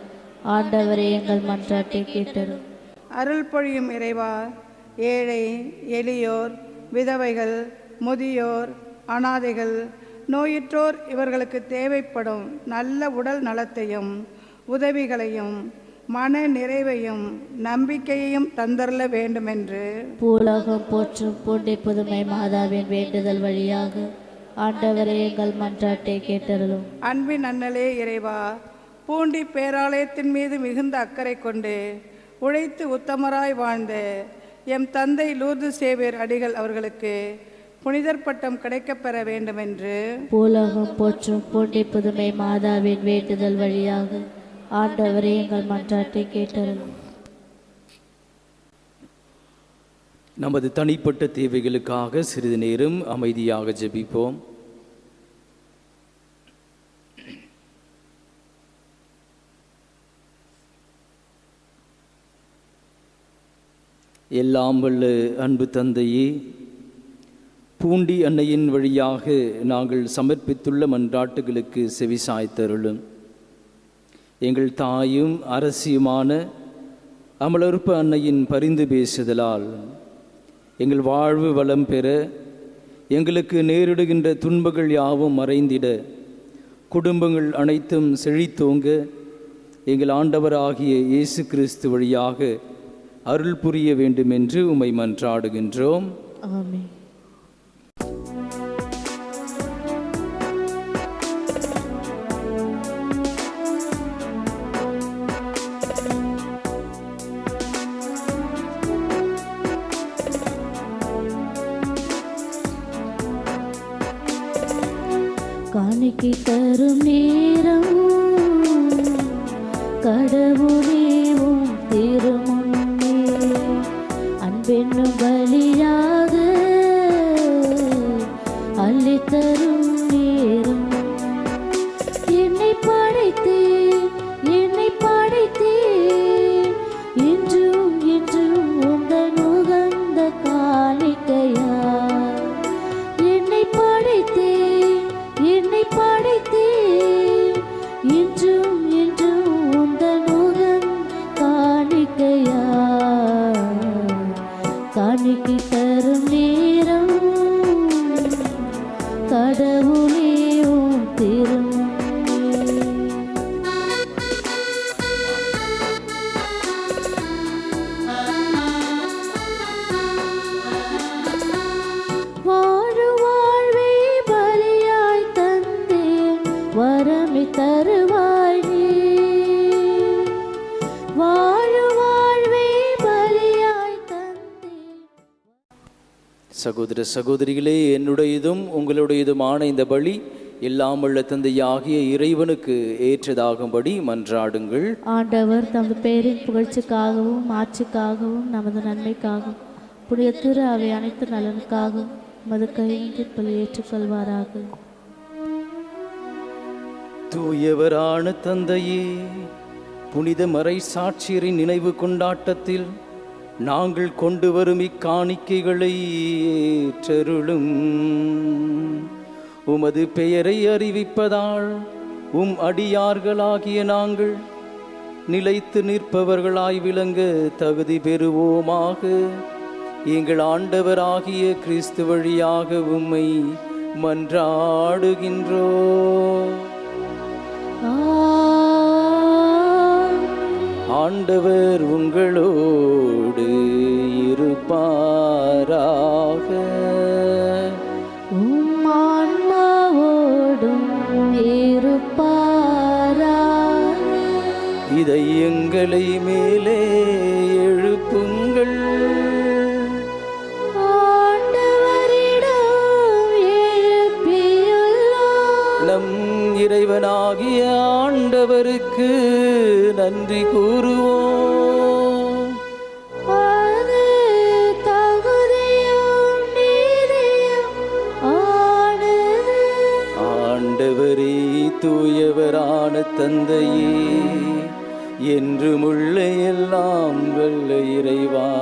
ஆண்டவரே எங்கள் மன்றாட்டை கேட்டருளும். அருள் பொழியும் இறைவா, ஏழை எளியோர், விதவைகள், முதியோர், அனாதைகள், நோயுற்றோர் இவர்களுக்கு தேவைப்படும் நல்ல உடல் நலத்தையும் உதவிகளையும் மன நிறைவையும் நம்பிக்கையையும் தந்தரல வேண்டுமென்று பூலோகம் போற்றும் பூண்டி புதுமை மாதாவின் வேண்டுதல் வழியாக ஆண்டவரே எங்கள் மன்றாட்டை கேட்டருளும். அன்பின் அண்ணலே இறைவா, பூண்டி பேராலயத்தின் மீது மிகுந்த அக்கறை கொண்டு உழைத்து உத்தமராய் வாழ்ந்த எம் தந்தை லூர்து சேவியர் அடிகள் அவர்களுக்கு புனிதர் பட்டம் கிடைக்கப்பெற வேண்டுமென்று பூலோகம் போற்றும் பூண்டி புதுமை மாதாவின் வேண்டுதல் வழியாக ஆண்டவரே எங்கள் மன்றாட்டை கேட்டருளும். நமது தனிப்பட்ட தேவைகளுக்காக சிறிது நேரம் அமைதியாக ஜெபிப்போம். எல்லாம் வல்ல அன்பு தந்தையே, பூண்டி அன்னையின் வழியாக நாங்கள் சமர்ப்பித்துள்ள மன்றாட்டுகளுக்கு செவிசாய்த்தருளும். எங்கள் தாயும் அரசியுமான அமலருப்ப அன்னையின் பரிந்து பேசுதலால் எங்கள் வாழ்வு வளம் பெற, எங்களுக்கு நேரிடுகின்ற துன்பங்கள் யாவும் மறைந்திட, குடும்பங்கள் அனைத்தும் செழித்தோங்க எங்கள் ஆண்டவராகிய இயேசு கிறிஸ்து வழியாக அருள் புரிய வேண்டும் என்று உம்மை மன்றாடுகின்றோம். ஆமென். காணிக்கை தரும் நேரம் கடவுளேவும் திருமுன்னே அன்பென்னும் பலியாக அள்ளித்தரும் நேரம். என்னை படைத்தேன் என்றும் என்றும் உந்தன் உகந்த காணிக்கையா. என்னை படைத்தேன் என்றும் என்றும் உந்தன் உகந்த காணிக்கையா. காணிக்கை தரும் நேரம் கடவுளே உம் திருமுன்னே. வாழும் வாழ்வே பலியாய் தந்தேன், வரமை தருவாய் நீ. வாழும் வாழ்வே பலியாய் தந்தேன். சகோதர சகோதரிகளே, என்னுடையதும் உங்களுடையதுமான இந்த பலி எல்லாம் உள்ள தந்தையாகிய இறைவனுக்கு ஏற்றதாகும்படி மன்றாடுங்கள். ஆண்டவர் தமது பேரின் புகழ்ச்சிக்காகவும் ஆட்சிக்காகவும் நமது நன்மைக்காகவும் புனித திரு அவை அனைத்து நலனுக்காகவும் மது கையின்றி பலி ஏற்றுக்கொள்வாராக. தூயவரான தந்தையே, புனித மறை சாட்சியரின் நினைவு கொண்டாட்டத்தில் நாங்கள் கொண்டு வரும் இக்காணிக்கைகளை ஏற்றருளும். உமது பெயரை அறிவிப்பதால் உம் அடியார்களாகிய நாங்கள் நிலைத்து நிற்பவர்களாய் விளங்க தகுதி பெறுவோமாக. எங்கள் ஆண்டவராகிய கிறிஸ்து வழியாக உம்மை மன்றாடுகின்றோம். ஆண்டவர் உங்களோடு இருப்பாராக. உம் ஆன்மாவோடும் இருப்பாராக. இதை எங்களை மேலே எழுப்புங்கள். ஆண்டவரிடம் எழுப்பியுள்ளோம். நம் இறைவனாகிய ஆண்டவருக்கு நன்றி கூறுவோம். அது தகுதியும் நீதியும் ஆனது. ஆண்டவரே, தூயவரான தந்தையே, என்றுமுள்ள எல்லாம் வல்ல இறைவா,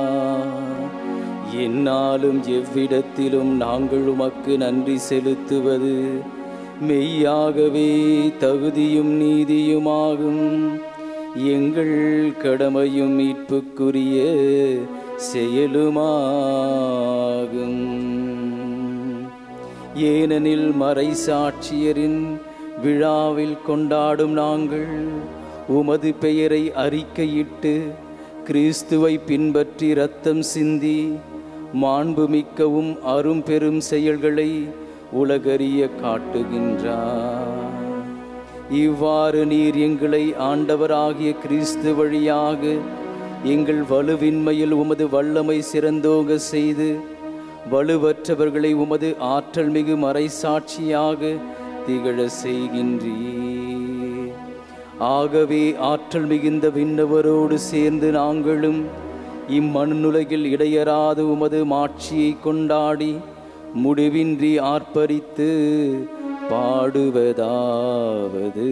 எந்நாளும் எவ்விடத்திலும் நாங்கள் உமக்கு நன்றி செலுத்துவது மெய்யாகவே தகுதியும் நீதியுமாகும். எங்கள் கடமையும் மீட்புக்குரிய செயலுமாகும். ஏனெனில் மறை சாட்சியரின் விழாவில் கொண்டாடும் நாங்கள் உமது பெயரை அறிக்கையிட்டு கிறிஸ்துவை பின்பற்றி இரத்தம் சிந்தி மாண்புமிக்கவும் அரும் பெரும் செயல்களை உலகறிய காட்டுகின்றார். இவ்வாறு நீர் எங்களை ஆண்டவராகிய கிறிஸ்து வழியாக எங்கள் வலுவின்மையில் உமது வல்லமை சிறந்தோங்க செய்து வலுவற்றவர்களை உமது ஆற்றல் மிகு மறைசாட்சியாக திகழ செய்கின்றீர். ஆகவே ஆற்றல் மிகுந்த விண்ணவரோடு சேர்ந்து நாங்களும் இம்மண்ணுலகில் இடையறாது உமது மாட்சியை கொண்டாடி முடிவின்றி ஆர்ப்பரித்து பாடுவதாவது: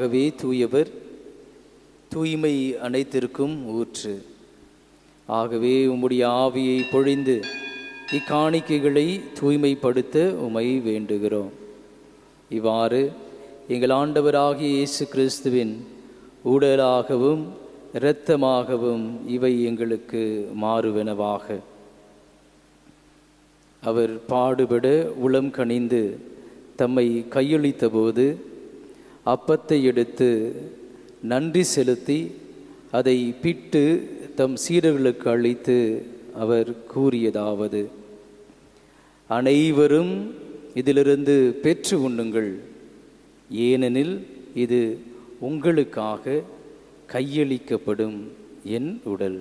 மெய்யாகவே தூயவர், தூய்மை அனைத்திற்கும் ஊற்று. ஆகவே உம்முடைய ஆவியை பொழிந்து இக்காணிக்கைகளை தூய்மைப்படுத்த உமை வேண்டுகிறோம். இவ்வாறு எங்கள் ஆண்டவராகிய இயேசு கிறிஸ்துவின் உடலாகவும் இரத்தமாகவும் இவை எங்களுக்கு மாறுவனவாக. அவர் பாடுபட உளம் கனிந்து தம்மை கையளித்த போது அப்பத்தை எடுத்து நன்றி செலுத்தி அதை பிட்டு தம் சீடர்களுக்கு அளித்து அவர் கூறியதாவது: அனைவரும் இதிலிருந்து பெற்று உண்ணுங்கள், ஏனெனில் இது உங்களுக்காக கையளிக்கப்படும் என் உடல்.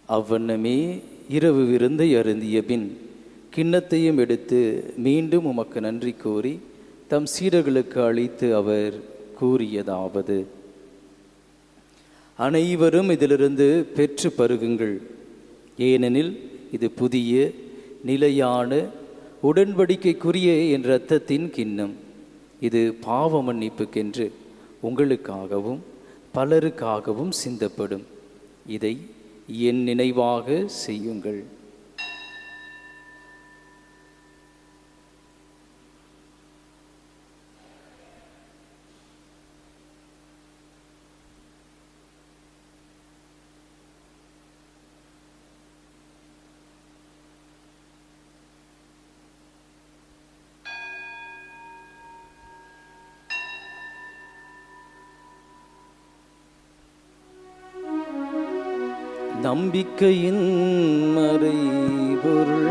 அவ்வண்ணமே இரவு விருந்தை அருந்திய பின் கிண்ணத்தையும் எடுத்து மீண்டும் உமக்கு நன்றி கூறி தம் சீடர்களுக்கு அளித்து அவர் கூறியதாவது: அனைவரும் இதிலிருந்து பெற்று பருகுங்கள், ஏனெனில் இது புதிய நிலையான உடன்படிக்கைக்குரிய என் இரத்தத்தின் கிண்ணம். இது பாவ மன்னிப்புக்கென்று உங்களுக்காகவும் பலருக்காகவும் சிந்தப்படும். இதை என் நினைவாக செய்யுங்கள். நம்பிக்கையின் மறைபொருள்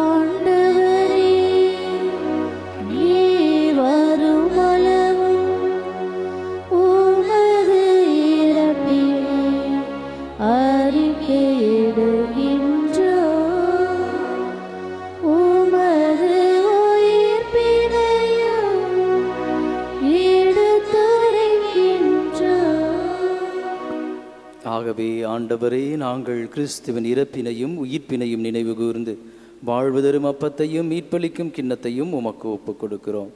ஆண்டவரே, நீர் வருமளவும் உமது இறப்பினை அறிக்கையிடுகின்றோம், உமது உயிர்ப்பினையும் எடுத்துரைக்கின்றோம். ஆகவே ஆண்டவரே, நாங்கள் கிறிஸ்துவின் இறப்பினையும் உயிர்ப்பினையும் நினைவு கூர்ந்து வாழ்வதரும் அப்பத்தையும் மீட்பளிக்கும் கிண்ணத்தையும் உமக்கு ஒப்புக் கொடுக்கிறோம்.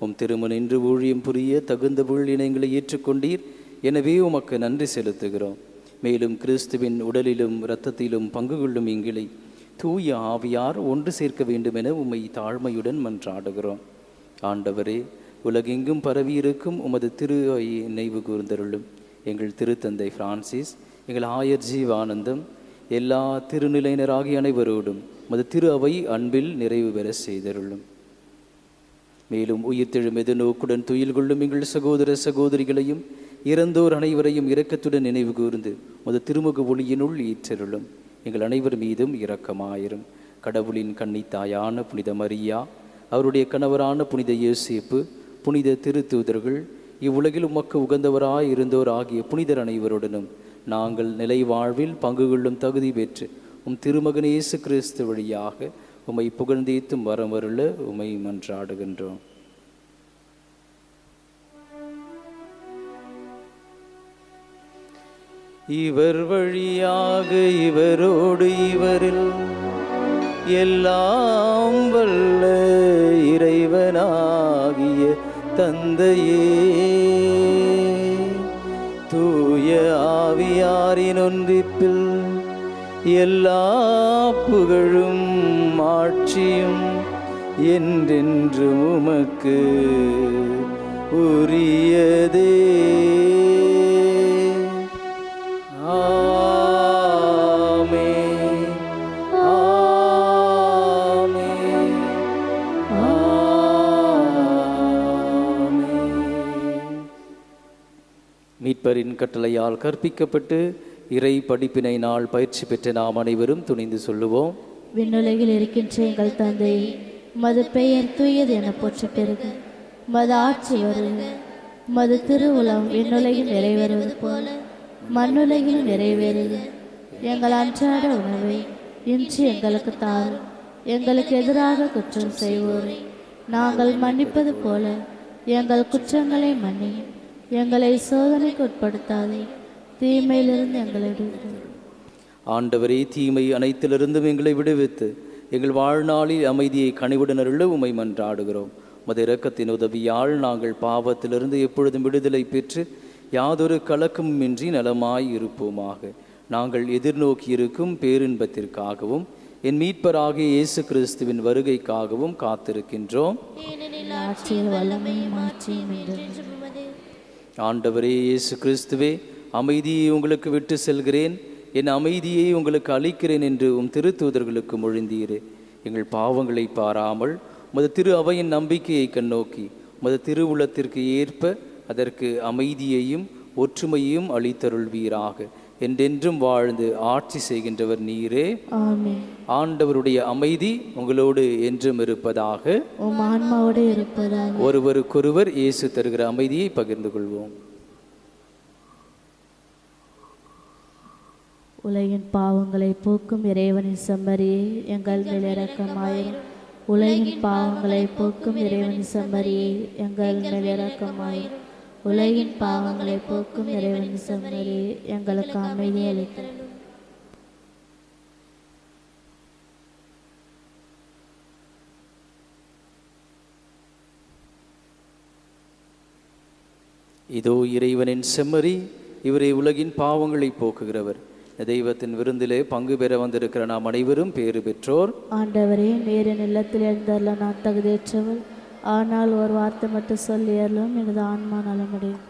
உம் திருமணின்று ஊழியம் புரிய தகுந்த ஊழியங்களை ஏற்றுக்கொண்டீர். எனவே உமக்கு நன்றி செலுத்துகிறோம். மேலும் கிறிஸ்துவின் உடலிலும் இரத்தத்திலும் பங்கு கொள்ளும் எங்களை தூய ஆவியார் ஒன்று சேர்க்க வேண்டும் என உம்மை தாழ்மையுடன் மன்றாடுகிறோம். ஆண்டவரே, உலகெங்கும் பரவியிருக்கும் உமது திரு நினைவு கூர்ந்தருளும். எங்கள் திருத்தந்தை பிரான்சிஸ், எங்கள் ஆயர் ஜீவானந்தம், எல்லா திருநிலையினராகிய அனைவரோடும் மது திரு அவை அன்பில் நிறைவு பெற செய்தருளும். மேலும் உயிர்த்தெழும் எதிர்நோக்குடன் துயில் கொள்ளும் எங்கள் சகோதர சகோதரிகளையும் இறந்தோர் அனைவரையும் இரக்கத்துடன் நினைவு கூர்ந்து மது திருமுக ஒளியினுள் ஈற்றருளும். எங்கள் அனைவர் மீதும் இரக்கமாயிரும். கடவுளின் கன்னித்தாயான புனித மரியா, அவருடைய கணவரான புனித யோசேப்பு, புனித திருத்தூதர்கள், இவ்வுலகில் உமக்கு உகந்தவராய் இருந்தோர் ஆகிய புனிதர் அனைவருடனும் நாங்கள் நிலை வாழ்வில் பங்கு கொள்ளும் தகுதி பெற்று உம் திருமகன் இயேசு கிறிஸ்து வழியாக உம்மை புகழ்ந்தேத்தும் வரம் வருள உம்மை மன்றாடுகின்றோம். இவர் வழியாக இவரோடு இவரில் எல்லாம் வல்ல இறைவனாகிய தந்தையே, தூய ஆவியாரின் ஒன்றிப்பில் எல்லா புகழும் ஆட்சியும் என்றென்றும் உமக்கு உரியதே. மீட்பரின் கட்டளையால் கற்பிக்கப்பட்டு இறை படிப்பினை நாள் பயிற்சி பெற்ற நாம் அனைவரும் துணிந்து சொல்லுவோம். விண்ணுலகில் இருக்கின்ற எங்கள் தந்தையே, உமது பெயர் தூயது என போற்ற பெறுக. உமது ஆட்சி வருக. உமது திருவுளம் விண்ணுலகில் நிறைவேறுவது போல மண்ணுலகில் நிறைவேறுக. எங்கள் அன்றாட உணவை இன்று எங்களுக்கு தாரும். எங்களுக்கு எதிராக குற்றம் செய்வோரை நாங்கள் மன்னிப்பது போல எங்கள் குற்றங்களை மன்னியும். எங்களை சோதனைக்கு உட்படுத்தாதே, தீமையிலிருந்து எங்களை விடுவித்து. ஆண்டவரே, தீமை அனைத்திலிருந்தும் எங்களை விடுவித்து எங்கள் வாழ்நாளில் அமைதியை கனிவுடனருள்ள உம்மை மன்றாடுகிறோம். உமது இரக்கத்தின் உதவியால் நாங்கள் பாவத்திலிருந்து எப்பொழுதும் விடுதலை பெற்று யாதொரு கலக்கமுமின்றி நலமாய் இருப்போமாக. நாங்கள் எதிர்நோக்கி இருக்கும் பேரின்பத்திற்காகவும் என் மீட்பராகிய இயேசு கிறிஸ்துவின் வருகைக்காகவும் காத்திருக்கின்றோம். ஆண்டவரே இயேசு கிறிஸ்துவே, அமைதியை உங்களுக்கு விட்டு செல்கிறேன், என் அமைதியை உங்களுக்கு அளிக்கிறேன் என்று உம் திருத்தூதர்களுக்கு மொழிந்தீரே. எங்கள் பாவங்களை பாராமல் உமது திரு அவையின் நம்பிக்கையை கண்ணோக்கி உமது திருவுளத்திற்கு ஏற்ப அதற்கு அமைதியையும் ஒற்றுமையையும் அளித்தருள்வீராக. என்றென்றும் வாழ்ந்து ஆட்சி செய்கின்றவர் நீரே. ஆமென். ஆண்டவருடைய அமைதி உங்களோடு என்றும் இருப்பதாக. உம் ஆன்மாவோடு இருப்பதாக. ஒருவருக்கொருவர் இயேசு தருகிற அமைதியை பகிர்ந்து கொள்வோம். உலகின் பாவங்களை போக்கும் இறைவனின் செம்மறியே, எங்கள் மேல் இரக்கமாயிரும். உலகின் பாவங்களை போக்கும் இறைவனின் செம்மறியே, எங்கள் மேல் இரக்கமாயிரும். உலகின் பாவங்களை போக்கும் இறைவனின் செம்மறியே, எங்களுக்கு அமைதி அளித்தருளும். இதோ இறைவனின் செம்மறி, இவரே உலகின் பாவங்களை போக்குகிறவர். தெய்வத்தின் விருந்திலே பங்கு பெற வந்திருக்கிற நாம் அனைவரும் பேறு பெற்றோர். ஆண்டவரே, நேரின் இல்லத்தில் எழுந்தருள நான் தகுதியற்றவள், ஆனால் ஒரு வார்த்தை மட்டும் சொல்லி அருளும், எனது ஆன்மா நலமடையும்.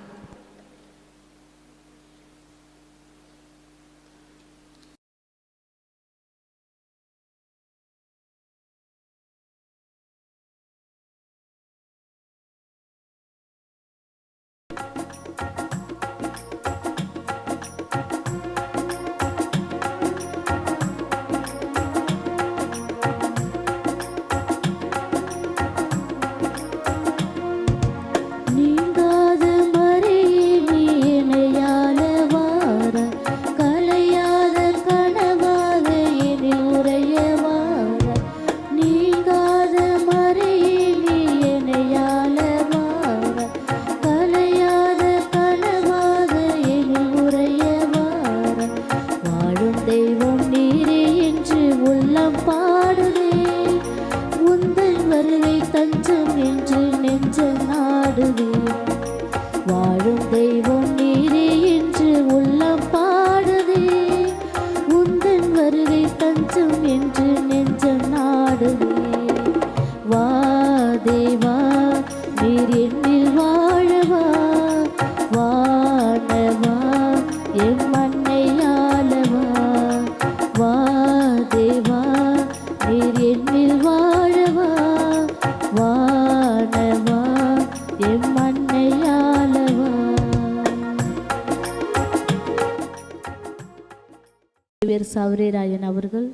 சௌரேராயன் அவர்கள்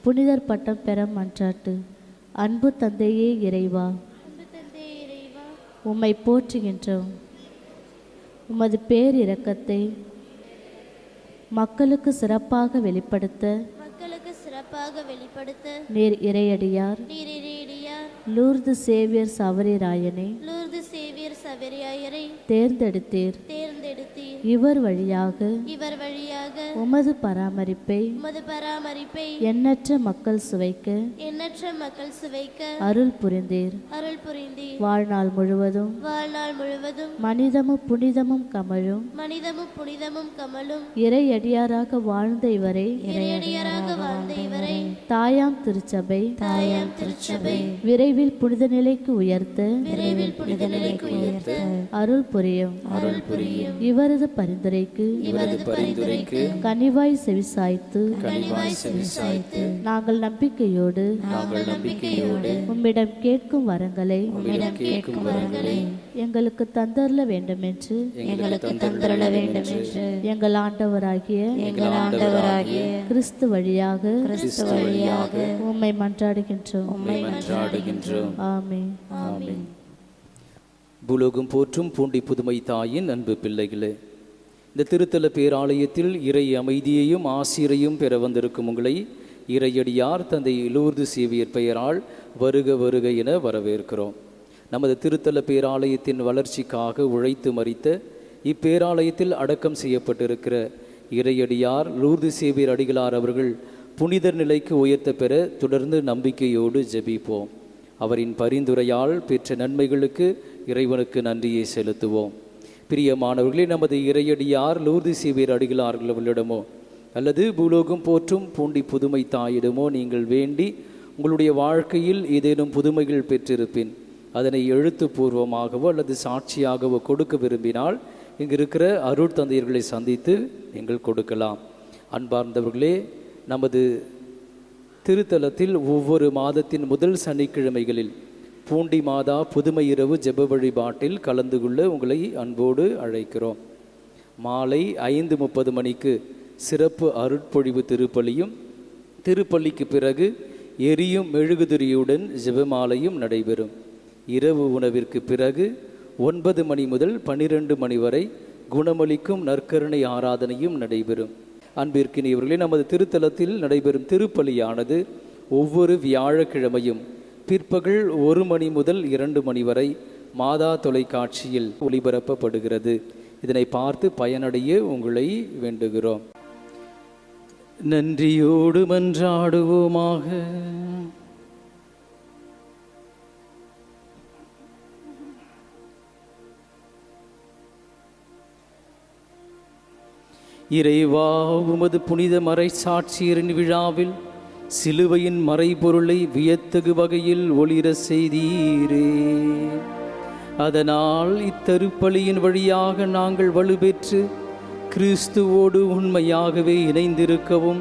புனிதர் பட்டம் பெற மன்றாட்டு. அன்பு தந்தையே இறைவா, உம்மை போற்றுகின்றோம். உமது பேரிரக்கத்தை மக்களுக்கு சிறப்பாக வெளிப்படுத்த நீர் இறையடியார் லூர்து சேவியர் சவரிராயனை தேர்ந்தெடுத்தீர். இவர் வழியாக உமது பராமரிப்பை எண்ணற்ற மக்கள் சுவைக்க அருள் புரிந்தீர். வாழ்நாள் முழுவதும் மனிதமும் புனிதமும் கமழும் இறையடியாராக வாழ்ந்த இவரை தாயாம் திருச்சபை விரைவில் புனித நிலைக்கு உயர்த்த அருள் புரியும். இவரது பரிந்துரைக்கு கனிவாய் செவிசாய்த்து நாங்கள் நம்பிக்கையோடு உம்மிடம் கேட்கும் வரங்களை எங்களுக்கு தந்தரல வேண்டும் என்று எங்கள் ஆண்டவராகிய கிறிஸ்து வழியாக உம்மை மன்றாடுகின்றோம். ஆமென். பூலோகம் போற்றும் பூண்டி புதுமை தாயின் அன்பு பிள்ளைகளே, இந்த திருத்தல பேராலயத்தில் இறை அமைதியையும் ஆசிரையும் பெற வந்திருக்கும் உங்களை இறையடியார் தந்தை லூர்து சேவியர் பெயரால் வருக வருக என வரவேற்கிறோம். நமது திருத்தல பேராலயத்தின் வளர்ச்சிக்காக உழைத்து மறித்த இப்பேராலயத்தில் அடக்கம் செய்யப்பட்டிருக்கிற இறையடியார் லூர்து சேவியர் அடிகளார் அவர்கள் புனிதர் நிலைக்கு உயர்த்த பெற தொடர்ந்து நம்பிக்கையோடு ஜெபிப்போம். அவரின் பரிந்துரையால் பெற்ற நன்மைகளுக்கு இறைவனுக்கு நன்றியை செலுத்துவோம். பிரியமானவர்களே, நமது இறையடியார் லூர்து சேவியர் அடிகளார்களிடமோ அல்லது பூலோகம் போற்றும் பூண்டி புதுமை தாயிடமோ நீங்கள் வேண்டி உங்களுடைய வாழ்க்கையில் ஏதேனும் புதுமைகள் பெற்றிருப்பின் அதனை எழுத்துப்பூர்வமாகவோ அல்லது சாட்சியாகவோ கொடுக்க விரும்பினால் இங்கு இருக்கிற அருட்தந்தையர்களை சந்தித்து நீங்கள் கொடுக்கலாம். அன்பார்ந்தவர்களே, நமது திருத்தலத்தில் ஒவ்வொரு மாதத்தின் முதல் சனிக்கிழமைகளில் பூண்டி மாதா புதுமை இரவு ஜெப வழிபாட்டில் கலந்து கொள்ள உங்களை அன்போடு அழைக்கிறோம். மாலை 5:30 மணிக்கு சிறப்பு அருட்பொழிவு திருப்பலியும், திருப்பலிக்கு பிறகு எரியும் மெழுகுதிரியுடன் ஜெபமாலையும் நடைபெறும். இரவு உணவிற்கு பிறகு 9 மணி முதல் 12 மணி வரை குணமளிக்கும் நற்கருணை ஆராதனையும் நடைபெறும். அன்பிற்கினியவர்களே, நமது திருத்தலத்தில் நடைபெறும் திருப்பலியானது ஒவ்வொரு வியாழக்கிழமையும் பிற்பகல் 1 மணி முதல் 2 மணி வரை மாதா தொலைக்காட்சியில் ஒளிபரப்பப்படுகிறது. இதனை பார்த்து பயனடைய உங்களை வேண்டுகிறோம். நன்றியோடு மன்றாடுவோமாக. இறைவா, உமது புனித மறைசாட்சியரின் விழாவில் சிலுவையின் மறைபொருளை வியத்தகு வகையில் ஒளிர செய்தீரே. அதனால் இத்தருப்பலியின் வழியாக நாங்கள் வலுப்பெற்று கிறிஸ்துவோடு உண்மையாகவே இணைந்திருக்கவும்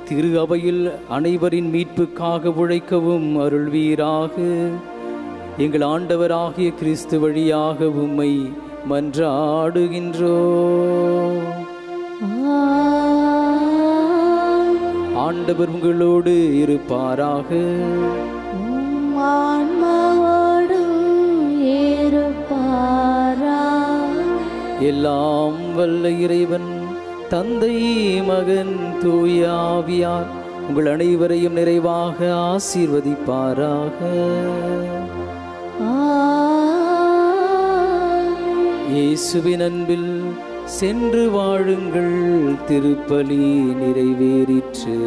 திரு அவையில் அனைவரின் மீட்புக்காக உழைக்கவும் அருள்வீராக. எங்கள் ஆண்டவராகிய கிறிஸ்து வழியாக உம்மை மன்றாடுகின்றோம். ஆண்டவர் உங்களோடு இருப்பாராக. எல்லாம் வல்ல இறைவன் தந்தை, மகன், தூய ஆவியார் உங்கள் அனைவரையும் நிறைவாக ஆசீர்வதிப்பாராக. இயேசுவின் அன்பில் சென்று வாழுங்கள். திருப்பலி நிறைவேறிற்று.